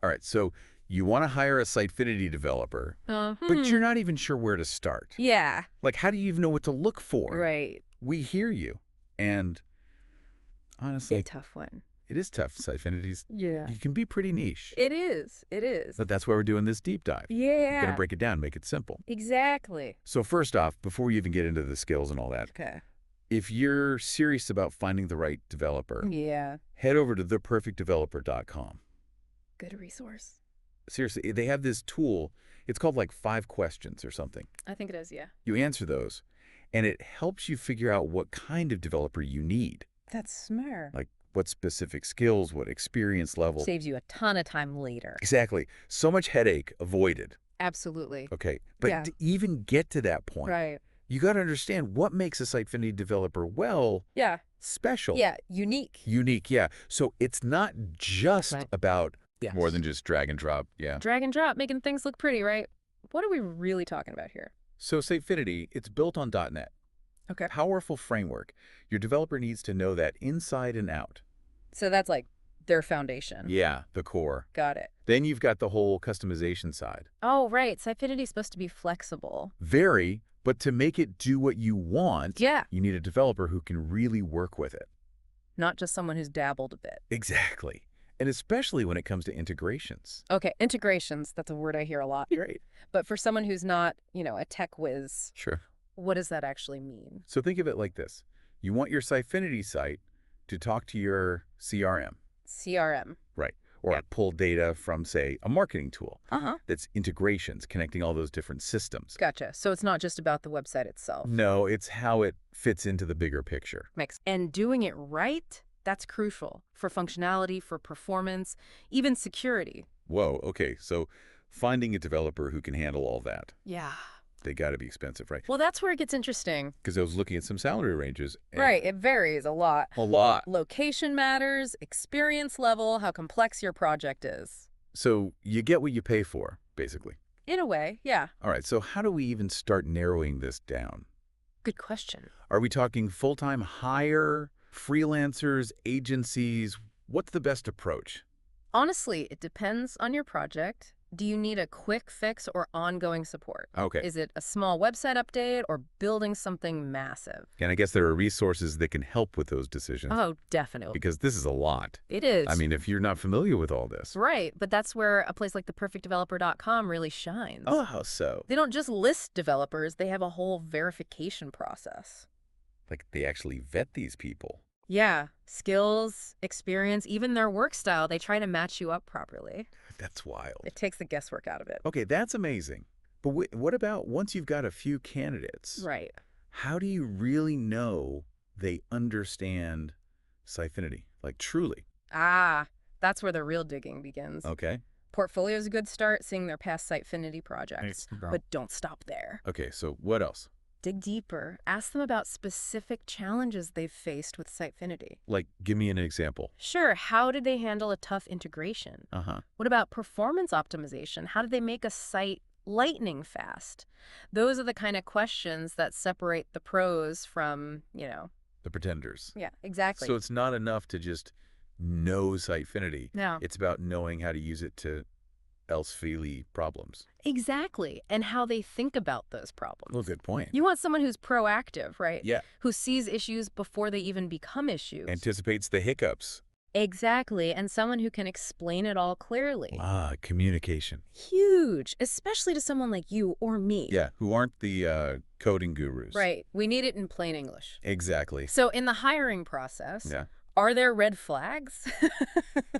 All right, so you want to hire a Sitefinity developer, but you're not even sure where to start. Yeah. Like, how do you even know what to look for? Right. We hear you. And A honestly, tough one. it is tough, Sitefinity's. Yeah. You can be pretty niche. It is. It is. But that's why we're doing this deep dive. We're going to Yeah. break it down, make it simple. Exactly. So first off, before we even get into the skills and all that, Okay. if you're serious about finding the right developer, Yeah. head over to theperfectdeveloper.com. Good resource. Seriously, they have this tool. It's called like 5 questions or something. I think it is, yeah. You answer those, and it helps you figure out what kind of developer you need. That's smart. Like what specific skills, what experience level. Saves you a ton of time later. Exactly. So much headache avoided. Absolutely. Okay. But Yeah. to even get to that point, Right. you got to understand what makes a Sitefinity developer, well, Yeah. special. Yeah. Unique. Unique, yeah. So it's not just Right. about Yes. more than just drag and drop, yeah. Drag and drop, making things look pretty, right? What are we really talking about here? So Sitefinity, it's built on .NET. Okay. Powerful framework. Your developer needs to know that inside and out. So that's like their foundation. Yeah, the core. Got it. Then you've got the whole customization side. Oh, right. Sitefinity is supposed to be flexible. Very, but to make it do what you want, Yeah. you need a developer who can really work with it. Not just someone who's dabbled a bit. Exactly. And especially when it comes to integrations. Okay, integrations, that's a word I hear a lot. Right. But for someone who's not, a tech whiz, Sure. what does that actually mean? So think of it like this. You want your Sitefinity site to talk to your CRM. CRM. Right. Or Yeah. pull data from, say, a marketing tool. Uh-huh. That's integrations, connecting all those different systems. Gotcha. So it's not just about the website itself. No, it's how it fits into the bigger picture. And doing it right, that's crucial for functionality, for performance, even security. Whoa, okay. So finding a developer who can handle all that, Yeah. they got to be expensive, right? Well, that's where it gets interesting. Because I was looking at some salary ranges. And Right. It varies a lot. A lot. Location matters, experience level, how complex your project is. So you get what you pay for, basically. In a way, yeah. All right, so how do we even start narrowing this down? Good question. Are we talking full-time hire, freelancers, agencies? What's the best approach? Honestly, it depends on your project. Do you need a quick fix or ongoing support? Okay. Is it a small website update or building something massive? And I guess there are resources that can help with those decisions. Oh, definitely. Because this is a lot. It is. I mean, if you're not familiar with all this. Right, but that's where a place like theperfectdeveloper.com really shines. Oh, how so? They don't just list developers, they have a whole verification process. Like they actually vet these people. Yeah, skills, experience, even their work style, they try to match you up properly. That's wild. It takes the guesswork out of it. Okay, that's amazing. But what about once you've got a few candidates? Right. How do you really know they understand Sitefinity? Like truly? Ah, that's where the real digging begins. Okay. Portfolio's a good start, seeing their past Sitefinity projects. But don't stop there. Okay, so what else? Dig deeper. Ask them about specific challenges they've faced with Sitefinity. Like, give me an example. Sure, how did they handle a tough integration? Uh-huh. What about performance optimization? How did they make a site lightning fast? Those are the kind of questions that separate the pros from, The pretenders. Yeah, exactly. So it's not enough to just know Sitefinity. No. It's about knowing how to use it to else-feely problems. Exactly, and how they think about those problems. Well, good point. You want someone who's proactive, right? Yeah. Who sees issues before they even become issues. Anticipates the hiccups. Exactly, and someone who can explain it all clearly. Ah, communication. Huge, especially to someone like you or me. Yeah, who aren't the coding gurus. Right, we need it in plain English. Exactly. So in the hiring process, Yeah. are there red flags?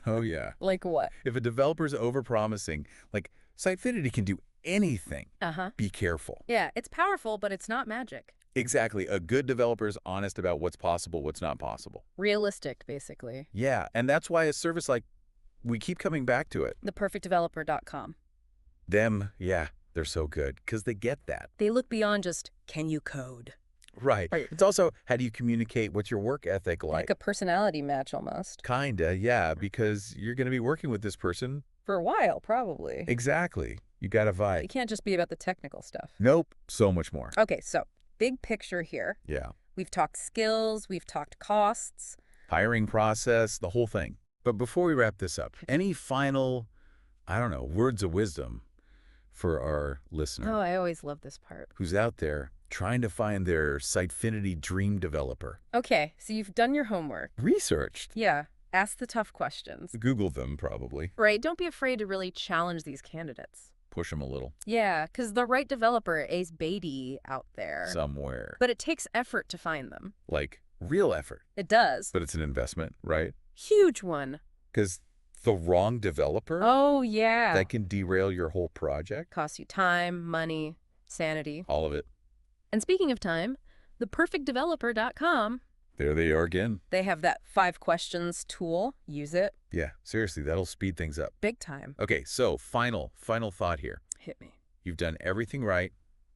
Oh, yeah. Like what? If a developer's overpromising, like Sitefinity can do anything, Uh-huh. be careful. Yeah, it's powerful, but it's not magic. Exactly. A good developer's honest about what's possible, what's not possible. Realistic, basically. Yeah, and that's why a service like, we keep coming back to it. Theperfectdeveloper.com. Them, yeah, they're so good because they get that. They look beyond just, can you code? Right. Right. It's also, how do you communicate? What's your work ethic like? Like a personality match almost. Kinda, yeah, because you're going to be working with this person. For a while, probably. Exactly. You got a vibe. It can't just be about the technical stuff. Nope. So much more. Okay, so big picture here. Yeah. We've talked skills, we've talked costs. Hiring process, the whole thing. But before we wrap this up, any final I don't know, words of wisdom for our Oh, listener I always love this part. who's out there trying to find their Sitefinity dream developer? Okay, so you've done your homework. Researched. Yeah, ask the tough questions. Google them, probably. Right, don't be afraid to really challenge these candidates. Push them a little. Yeah, because the right developer is Beatty out there. Somewhere. But it takes effort to find them. Like, real effort. It does. But it's an investment, right? Huge one. Because the wrong developer, Oh, yeah. that can derail your whole project. Costs you time, money, sanity. All of it. And speaking of time, theperfectdeveloper.com, There they are again. they have that 5 questions tool. Use it. Yeah, seriously, that'll speed things up. Big time. Okay, so final thought here. Hit me. You've done everything right,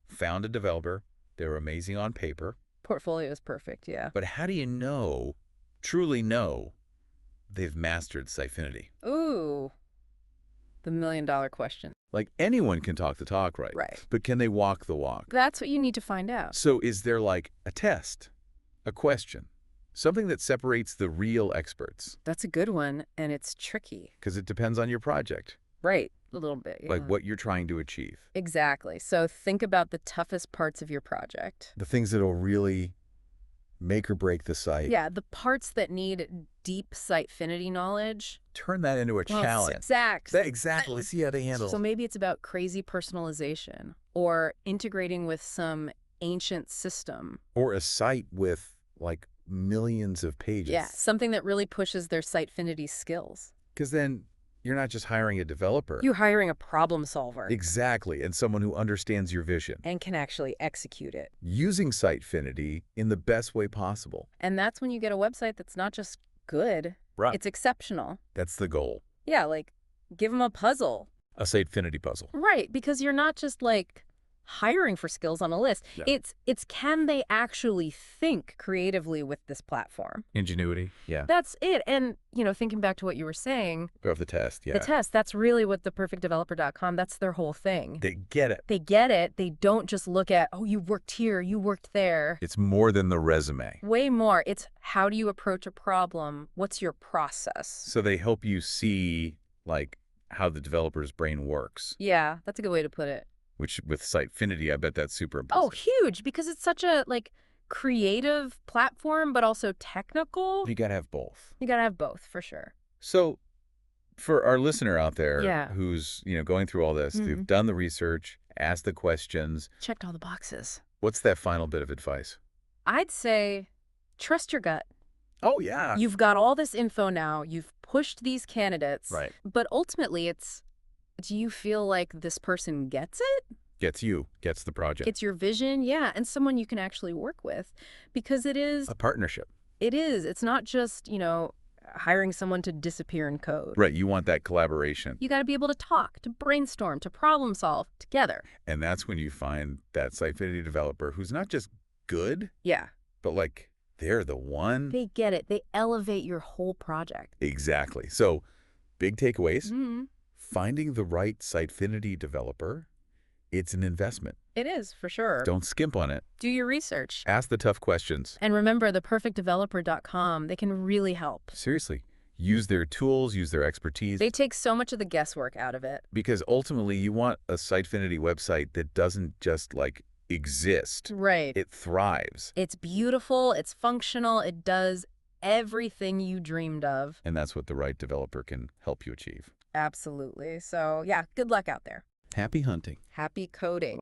found a developer, they're amazing on paper, Portfolio is perfect, yeah. but how do you know, truly know, they've mastered Sitefinity? Ooh, the million-dollar question. Like, anyone can talk the talk, right? Right. But can they walk the walk? That's what you need to find out. So is there like a test, a question, something that separates the real experts? That's a good one, and it's tricky. Because it depends on your project, Right, a little bit, yeah. like what you're trying to achieve. Exactly. So think about the toughest parts of your project. The things that will really make or break the site. Yeah, the parts that need deep Sitefinity knowledge. Turn that into a challenge. Exactly. See how they handle. So maybe it's about crazy personalization or integrating with some ancient system. Or a site with like millions of pages. Yeah, something that really pushes their Sitefinity skills. Because then you're not just hiring a developer. You're hiring a problem solver. Exactly. And someone who understands your vision. And can actually execute it. Using Sitefinity in the best way possible. And that's when you get a website that's not just good, Right. it's exceptional. That's the goal. Yeah, like, give them a puzzle. A Sitefinity puzzle. Right, because you're not just, like, hiring for skills on a list. No. It's can they actually think creatively with this platform? Ingenuity. Yeah. That's it. And, thinking back to what you were saying, Of the test. Yeah. the test, that's really what theperfectdeveloper.com, that's their whole thing. They get it. They get it. They don't just look at, oh, you worked here, you worked there. It's more than the resume. Way more. It's how do you approach a problem? What's your process? So they help you see like how the developer's brain works. Yeah, that's a good way to put it. Which with Sitefinity, I bet that's super Oh, impressive. huge, because it's such a, creative platform, but also technical. You got to have both. You gotta have both, for sure. So for our listener out there Yeah. who's, going through all this, they've done the research, asked the questions, Checked all the boxes. what's that final bit of advice? I'd say trust your gut. Oh, yeah. You've got all this info now. You've pushed these candidates. Right. But ultimately, do you feel like this person gets it? Gets the project. It's your vision, yeah, and someone you can actually work with. Because it is. a partnership. It is. It's not just, hiring someone to disappear in code. Right. You want that collaboration. You got to be able to talk, to brainstorm, to problem solve together. And that's when you find that Sitefinity developer who's not just good, Yeah. but like they're the one. They get it. They elevate your whole project. Exactly. So big takeaways. Mm-hmm. Finding the right Sitefinity developer, it's an investment. It is, for sure. Don't skimp on it. Do your research. Ask the tough questions. And remember, theperfectdeveloper.com, they can really help. Seriously. Use their tools, use their expertise. They take so much of the guesswork out of it. Because ultimately, you want a Sitefinity website that doesn't just exist. Right. It thrives. It's beautiful, it's functional, it does everything you dreamed of. And that's what the right developer can help you achieve. Absolutely. So, yeah, good luck out there. Happy hunting. Happy coding.